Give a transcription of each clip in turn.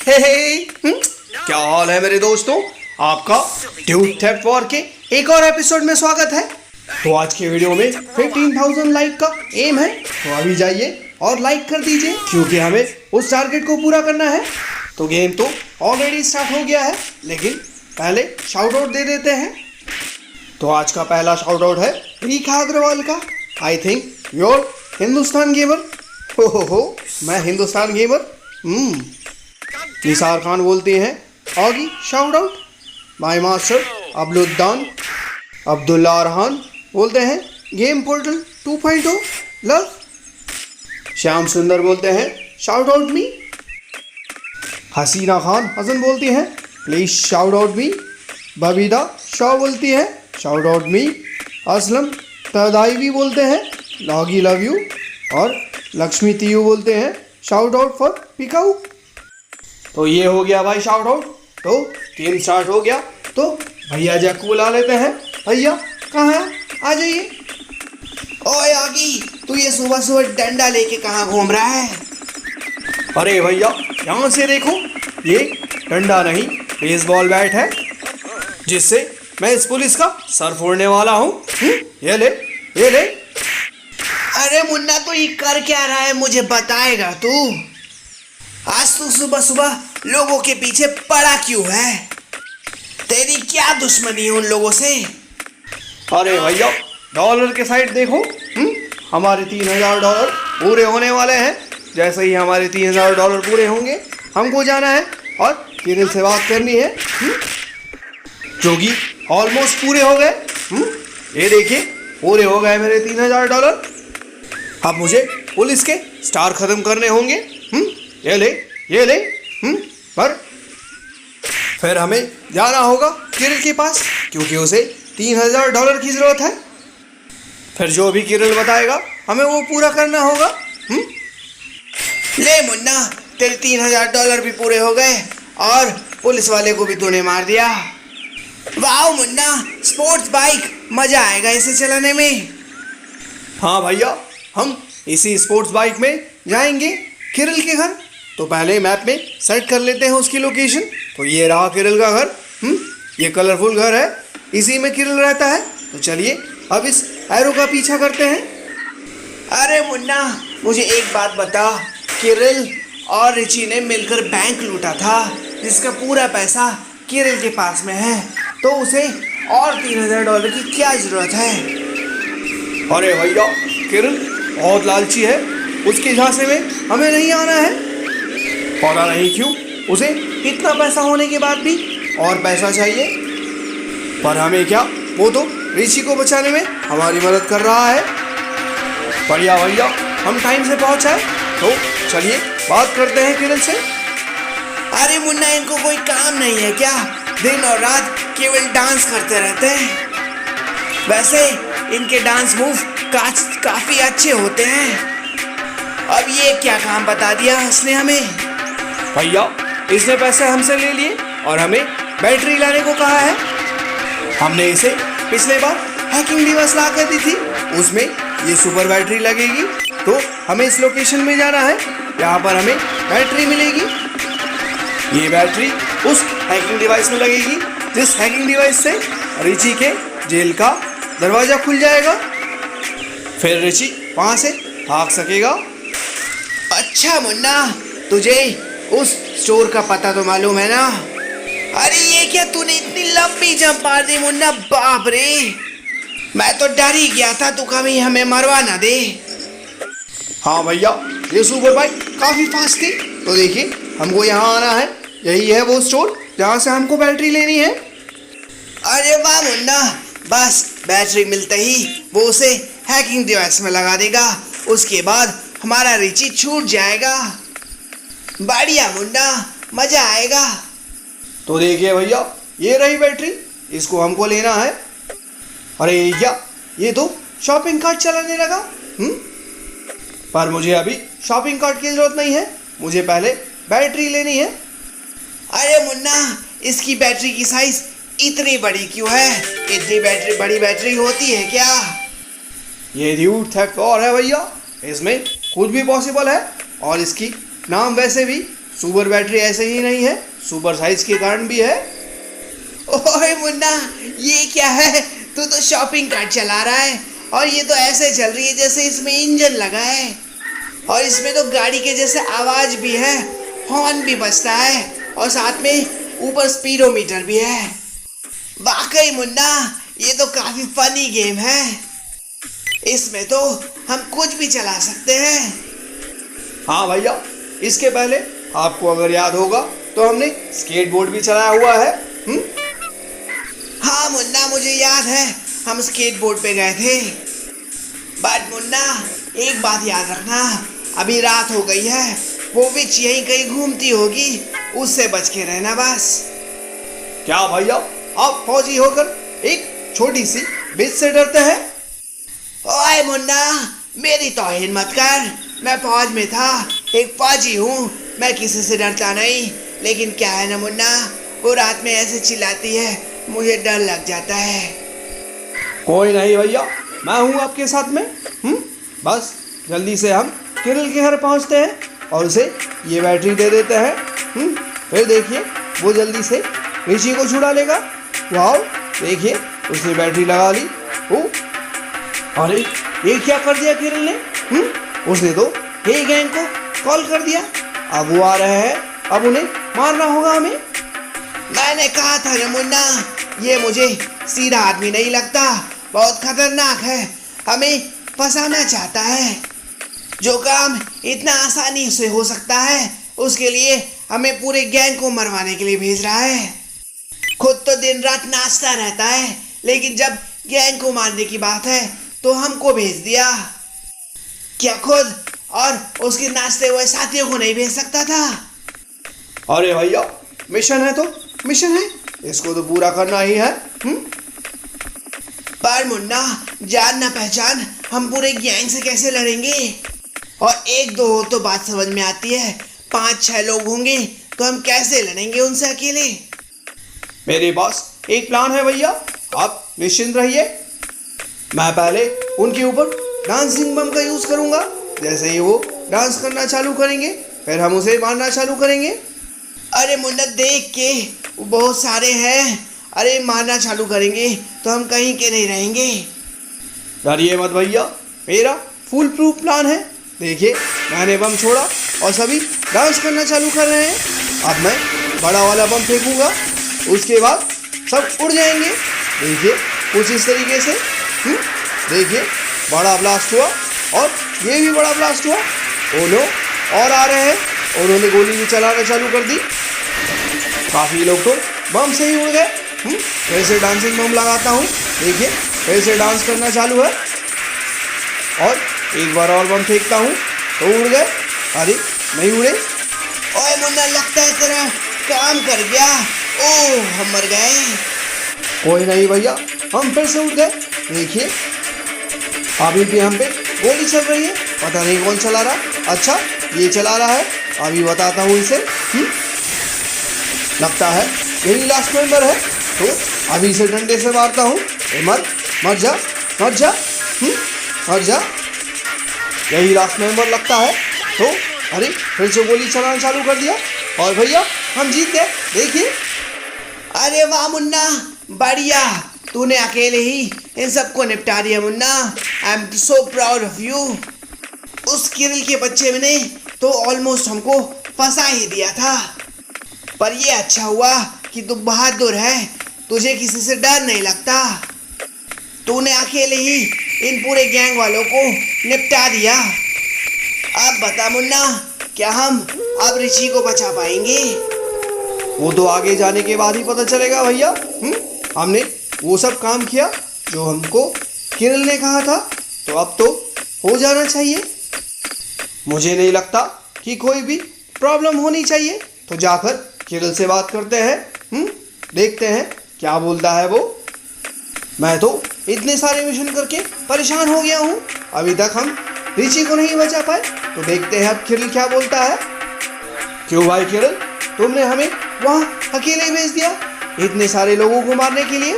क्या हाल है मेरे दोस्तों। आपका ड्यूड थेफ्ट वॉर के एक और एपिसोड में स्वागत है। तो आज के वीडियो में 15,000 लाइक का एम है, तो अभी जाइए और लाइक कर दीजिए क्योंकि हमें उस टारगेट को पूरा करना है। तो गेम तो ऑलरेडी स्टार्ट हो गया है, लेकिन पहले शाउट आउट दे देते हैं। तो आज का पहला शाउट आउट है रेखा अग्रवाल का। I think your Hindustan gamer. हो मैं हिंदुस्तान गेमर। निसार खान बोलते हैं आगे shout out. My master Abdullah Abdullah Arhan बोलते हैं गेम पोर्टल 2.0 लव। श्याम सुंदर बोलते हैं शाउट आउट मी। हसीना खान हसन बोलती हैं प्लीज शाउट आउट मी। बबीदा शाह बोलती है शाउट आउट मी। असलम तदाईवी बोलते हैं लॉगी लव यू। और लक्ष्मी तियू बोलते हैं शाउट आउट फॉर पिकाऊ। तो ये हो गया भाई शाउट आउट। तो गेम स्टार्ट हो गया, तो भैया जैक को बुला लेते हैं। भैया कहाँ है, आ जाइए। ओए आगी, तू ये सुबह सुबह डंडा लेके कहाँ घूम रहा है? अरे भैया यहाँ से देखो, ये डंडा नहीं बेसबॉल बैट है जिससे मैं इस पुलिस का सर फोड़ने वाला हूँ। ये ले ये ले। अरे मुन्ना, तो ये कर क्या रहा है, मुझे बताएगा तू? आज तू सुबह सुबह लोगों के पीछे पड़ा क्यों है? तेरी क्या दुश्मनी है उन लोगों से? अरे भैया डॉलर के साइड देखो, हमारे $3,000 पूरे होने वाले हैं। जैसे ही हमारे $3,000 पूरे होंगे हमको जाना है और किरिल से बात करनी है, जो कि ऑलमोस्ट पूरे हो गए। ये देखिए पूरे हो गए मेरे $3,000। अब मुझे पुलिस के स्टार खत्म करने होंगे। ये ले। पर फिर हमें जाना होगा किरिल के पास क्योंकि उसे $3,000 की जरूरत है। फिर जो भी किरिल बताएगा हमें वो पूरा करना होगा। ले मुन्ना, तेरे $3,000 भी पूरे हो गए और पुलिस वाले को भी तूने मार दिया। वाह मुन्ना, स्पोर्ट्स बाइक, मजा आएगा इसे चलाने में। हाँ भैया, हम इसी स्पोर्ट्स बाइक में जाएंगे किरिल के घर। तो पहले मैप में सेट कर लेते हैं उसकी लोकेशन। तो ये रहा किरिल का घर। ये कलरफुल घर है, इसी में किरिल रहता है। तो चलिए अब इस एरो का पीछा करते हैं। अरे मुन्ना, मुझे एक बात बता, किरिल और रिची ने मिलकर बैंक लूटा था जिसका पूरा पैसा किरिल के पास में है, तो उसे और $3,000 की क्या जरूरत है? अरे भैया किरिल बहुत लालची है, उसके झांसे में हमें नहीं आना है। पता नहीं क्यों उसे इतना पैसा होने के बाद भी और पैसा चाहिए। पर हमें क्या, वो तो रिची को बचाने में हमारी मदद कर रहा है। बढ़िया भैया, हम टाइम से पहुंच आए, तो चलिए बात करते हैं किरिल से। अरे मुन्ना, इनको कोई काम नहीं है क्या? दिन और रात केवल डांस करते रहते हैं। वैसे इनके डांस मूव काफी अच्छे होते हैं। अब ये क्या काम बता दिया इसने हमें? भैया इसने पैसे हमसे ले लिए और हमें बैटरी लाने को कहा है। हमने इसे पिछले बार हैकिंग डिवाइस ला कर दी थी, उसमें ये सुपर बैटरी लगेगी। तो हमें इस लोकेशन में जाना है, यहाँ पर हमें बैटरी मिलेगी। ये बैटरी उस हैकिंग डिवाइस में लगेगी जिस हैकिंग डिवाइस से रिची के जेल का दरवाज़ा खुल जाएगा। फिर रिची वहाँ से भाग सकेगा। अच्छा मुन्ना, तुझे उस स्टोर का पता तो मालूम है ना? अरे ये क्या, तूने इतनी लंबी जंप मार दी मुन्ना, बाप रे! मैं तो डर ही गया था तू कभी हमें मरवा ना दे। हाँ भैया, ये सुपर बाइक काफ़ी फास्ट थी। तो देखिए हमको यहाँ आना है, यही है वो स्टोर जहाँ से हमको बैटरी लेनी है। अरे वाह मुन्ना, बस बैटरी मिलते ही वो उसे हैकिंग डिवाइस में लगा देगा, उसके बाद हमारा रिची छूट जाएगा। बढ़िया मुन्ना, मजा आएगा। तो देखिए भैया, ये रही बैटरी, इसको हमको लेना है। अरे क्या, ये तो शॉपिंग कार्ट चलाने लगा। पर मुझे अभी शॉपिंग कार्ट की जरूरत नहीं है, मुझे पहले बैटरी लेनी है। अरे मुन्ना, इसकी बैटरी की साइज इतनी बड़ी क्यों है? इतनी बड़ी बैटरी होती है क्या? ये ड्यूड थेफ्ट वॉर है भैया, इसमें कुछ भी पॉसिबल है। और इसकी नाम वैसे भी सुपर बैटरी ऐसे ही नहीं है, सुपर साइज के कारण भी है। ओए मुन्ना, ये क्या है? तू तो शॉपिंग कार्ट चला रहा है और ये तो ऐसे चल रही है जैसे इसमें इंजन लगा है, और इसमें तो गाड़ी के जैसे आवाज भी है, हॉर्न भी बजता है और साथ में ऊपर स्पीडोमीटर भी है। वाकई मुन्ना, ये तो काफी फनी गेम है। इसमें तो हम कुछ भी चला सकते हैं। हाँ भैया, इसके पहले आपको अगर याद होगा तो हमने स्केटबोर्ड भी चलाया हुआ है। हाँ मुन्ना, मुझे याद है, हम स्केटबोर्ड पे गए थे। बट मुन्ना, एक बात याद रखना, अभी रात हो गई है, वो विच यहीं कहीं घूमती होगी, उससे बच के रहना बस। क्या भैया, आप फौजी होकर एक छोटी सी बिच से डरते हैं? ओए मुन्ना, मेरी तौहीन मत कर। मैं फौज में था, एक फौजी हूँ, मैं किसी से डरता नहीं। लेकिन क्या है ना मुन्ना, वो रात में ऐसे चिल्लाती है, मुझे डर लग जाता है। कोई नहीं भैया, मैं हूँ आपके साथ में। बस जल्दी से हम किरिल के घर पहुँचते हैं और उसे ये बैटरी दे देते हैं। फिर देखिए, वो जल्दी से ऋषि को छुड़ा लेगा। वाह, देखिए उसने बैटरी लगा ली। अरे ये क्या कर दिया किरिल ने? उसने तो हे गैंग को कॉल कर दिया। अब वो आ रहे हैं, अब उन्हें मारना होगा हमें। मैंने कहा था ना मुन्ना, ये मुझे सीधा आदमी नहीं लगता, बहुत खतरनाक है, हमें फंसाना चाहता है। जो काम इतना आसानी से हो सकता है, उसके लिए हमें पूरे गैंग को मरवाने के लिए भेज रहा है। खुद तो दिन रात नाचता रहता है, लेकिन जब गैंग को मारने की बात है तो हमको भेज दिया। क्या खुद और उसके नाचते हुए साथियों को नहीं भेज सकता था? अरे भैया, मिशन है तो मिशन है, इसको तो पूरा करना ही है। पर मुन्ना, जान ना पहचान हम पूरे गैंग से कैसे लड़ेंगे? और एक दो हो तो बात समझ में आती है, 5-6 लोग होंगे तो हम कैसे लड़ेंगे उनसे अकेले? मेरे पास एक प्लान है भैया, आप निश्चिंत रहिए। मैं पहले उनके ऊपर डांसिंग बम का यूज करूंगा। जैसे ही वो डांस करना चालू करेंगे, फिर हम उसे मारना चालू करेंगे। अरे मुन्ना, देख के वो बहुत सारे हैं, अरे मारना चालू करेंगे तो हम कहीं के नहीं रहेंगे। डरिए मत भैया, मेरा फुल प्रूफ प्लान है। देखिए, मैंने बम छोड़ा और सभी डांस करना चालू कर रहे हैं। अब मैं बड़ा वाला बम फेंकूंगा, उसके बाद सब उड़ जाएंगे। देखिए, कुछ इस तरीके से। देखिए, बड़ा ब्लास्ट हुआ और ये भी बड़ा ब्लास्ट हुआ। ओ नो, और आ रहे हैं, उन्होंने गोली भी चलाना चालू कर दी। काफ़ी लोग तो बम से ही उड़ गए। फिर से डांसिंग बम लगाता हूँ। देखिए, फिर से डांस करना चालू है और एक बार और बम फेंकता हूँ तो उड़ गए। अरे नहीं उड़े। ओए मुन्ना, लगता है तेरा काम कर गया। ओह, हम मर गए। कोई नहीं भैया, हम फिर से उठ गए। देखिए, अभी भी हम पे गोली चल रही है, पता नहीं कौन चला रहा। अच्छा, ये चला रहा है, अभी बताता हूँ इसे। लगता है यही लास्ट मेंबर है, तो अभी इसे डंडे से मारता हूँ। मर जा, मर जा, मर जा। यही लास्ट मेंबर लगता है, तो अरे फिर से गोली चलाना चालू कर दिया और भैया हम जीत गए। देखिए, अरे वाह मुन्ना, बढ़िया, तूने अकेले ही इन सबको निपटा दिया Munna. I am so proud of you. उस किरिल के बच्चे ने तो ऑलमोस्ट हमको फंसा ही दिया था, पर ये अच्छा हुआ कि तू बहादुर है, तुझे किसी से डर नहीं लगता। तूने अकेले ही इन पूरे गैंग वालों को निपटा दिया। अब बता मुन्ना, क्या हम अब ऋषि को बचा पाएंगे? वो तो आगे जाने के बाद ही पता चलेगा भैया। हमने वो सब काम किया जो हमको किरिल ने कहा था, तो अब तो हो जाना चाहिए। मुझे नहीं लगता कि कोई भी प्रॉब्लम होनी चाहिए, तो जाकर किरिल से बात करते हैं। देखते हैं क्या बोलता है वो। मैं तो इतने सारे मिशन करके परेशान हो गया हूँ, अभी तक हम ऋषि को नहीं बचा पाए, तो देखते हैं अब किरिल क्या बोलता है। क्यों भाई किरिल, तुमने हमें वहाँ अकेले भेज दिया इतने सारे लोगों को मारने के लिए,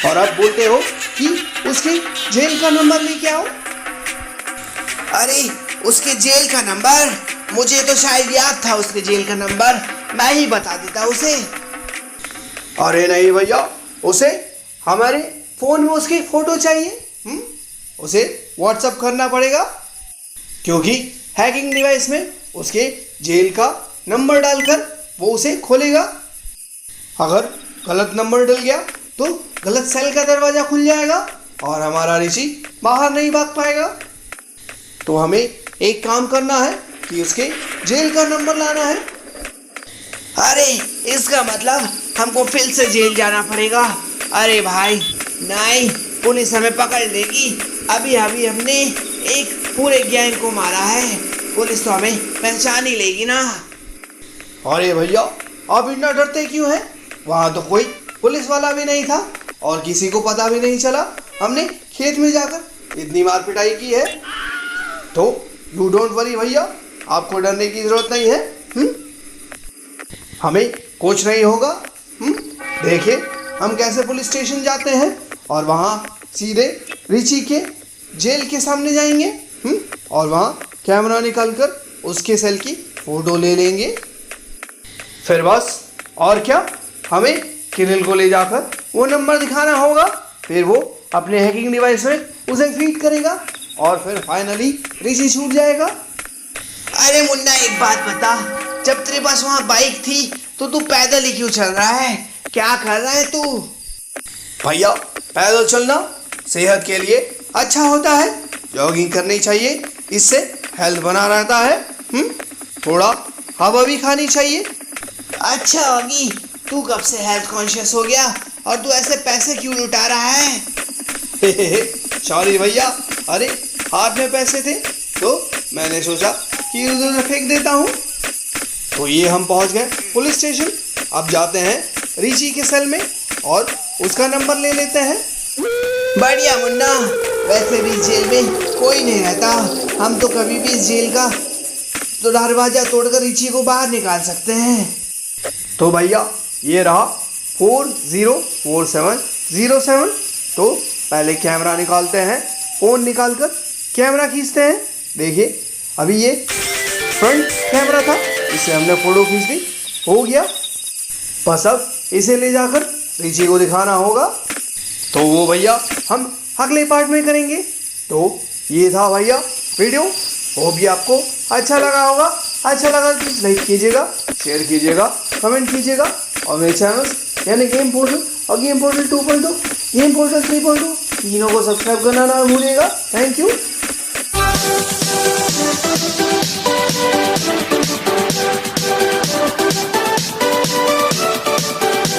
और अब बोलते हो कि उसके जेल का नंबर लेके आओ। अरे उसके जेल का नंबर मुझे तो शायद याद था उसके जेल का नंबर, मैं ही बता देता उसे। अरे नहीं भैया, उसे हमारे फोन में उसकी फोटो चाहिए। उसे व्हाट्सअप करना पड़ेगा, क्योंकि हैकिंग डिवाइस में उसके जेल का नंबर डालकर वो उसे खोलेगा। अगर गलत नंबर डल गया तो गलत सेल का दरवाजा खुल जाएगा और हमारा ऋषि बाहर नहीं भाग पाएगा। तो हमें एक काम करना है कि उसके जेल का नंबर लाना है। अरे इसका मतलब हमको फिर से जेल जाना पड़ेगा। अरे भाई नहीं, पुलिस हमें पकड़ लेगी। अभी अभी हमने एक पूरे गैंग को मारा है, पुलिस तो हमें पहचान ही लेगी ना। अरे भैया, आप इतना डरते क्यों हैं? वहाँ तो कोई पुलिस वाला भी नहीं था और किसी को पता भी नहीं चला। हमने खेत में जाकर इतनी मार पिटाई की है। तो यू डोंट वरी भैया, आपको डरने की जरूरत नहीं है। हमें कुछ नहीं होगा। देखिए हम कैसे पुलिस स्टेशन जाते हैं और वहाँ सीधे रिची के जेल के सामने जाएंगे। और वहाँ कैमरा निकालकर उसके सेल की फोटो ले लेंगे। फिर बस और क्या, हमें किरिल को ले जाकर वो नंबर दिखाना होगा। फिर वो अपने हैकिंग डिवाइस में उसे फीड करेगा और फिर फाइनली रिची छूट जाएगा। अरे मुन्ना एक बात बता, जब तेरे पास वहाँ बाइक थी तो तू पैदल ही क्यों चल रहा है? क्या कर रहा है तू? भैया, पैदल चलना सेहत के लिए अच्छा होता है, जॉगिंग करनी चाहिए, इससे हेल्थ बना रहता है। थोड़ा हवा भी खानी चाहिए। अच्छा होगी, तू कब से हेल्थ कॉन्शियस हो गया और तू ऐसे पैसे क्यों लुटा रहा है? सॉरी भैया, अरे हाथ में पैसे थे तो मैंने सोचा कि उधर फेंक देता हूँ। तो ये हम पहुँच गए पुलिस स्टेशन। अब जाते हैं रिची के सेल में और उसका नंबर ले लेते हैं। बढ़िया मुन्ना, वैसे भी जेल में कोई नहीं रहता, हम तो कभी भी इस जेल का तो दरवाजा तोड़कर रिची को बाहर निकाल सकते हैं। तो भैया ये रहा 404707। तो पहले कैमरा निकालते हैं, फ़ोन निकालकर कैमरा खींचते हैं। देखिए अभी ये फ्रंट कैमरा था, इससे हमने फ़ोटो खींच ली, हो गया। बस अब इसे ले जाकर रिची को दिखाना होगा। तो वो भैया हम अगले पार्ट में करेंगे। तो ये था भैया वीडियो, वो भी आपको अच्छा लगा होगा। अच्छा लगा तो लाइक कीजिएगा, शेयर कीजिएगा, कमेंट कीजिएगा और मेरे चैनल यानी गेम पोर्टल और गेम पोर्टल 2.0, गेम पोर्टल 3.0 तीनों को सब्सक्राइब करना ना भूलिएगा। Thank you.